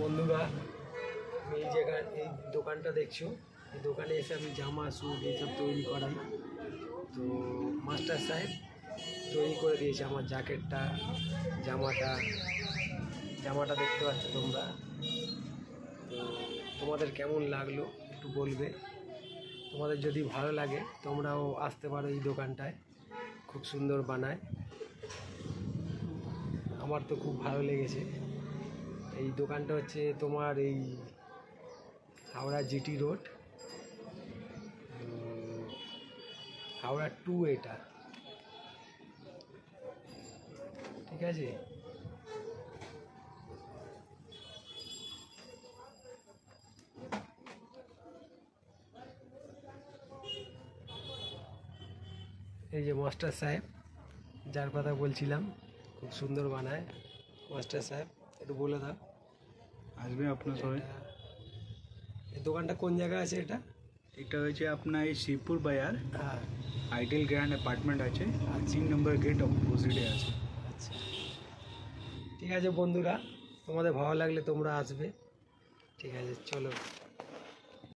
বন্ধুরা, এই জায়গায় এই দোকানটা দেখছো, এই দোকানে এসে আমি জামা স্যুট এইসব তৈরি করাই। তো মাস্টার সাহেব তৈরি করে দিয়েছে আমার জ্যাকেটটা, জামাটা দেখতে পাচ্ছ তোমরা। তো তোমাদের কেমন লাগলো একটু বলবে। তোমাদের যদি ভালো লাগে তোমরাও আসতে পারো এই দোকানটায়, খুব সুন্দর বানায়। আমার তো খুব ভালো লেগেছে। এই দোকানটা হচ্ছে তোমার এই হাওড়া জিটি রোড, হাওড়া 2 এটা, ঠিক আছে। এই যে মাস্টার সাহেব, যার কথা বলছিলাম, খুব সুন্দর বানায় মাস্টার সাহেব। একটু বলে দাও। আসবে আপনার সবাই। এই দোকানটা কোন জায়গায় আছে? এটা হচ্ছে আপনার এই শিবপুর বাজার, হ্যাঁ, আইডিয়াল গ্র্যান্ড অ্যাপার্টমেন্ট আছে, 3 নম্বর গেট অপোজিটে আছে। আচ্ছা, ঠিক আছে বন্ধুরা, তোমাদের ভালো লাগলে তোমরা আসবে, ঠিক আছে, চলো।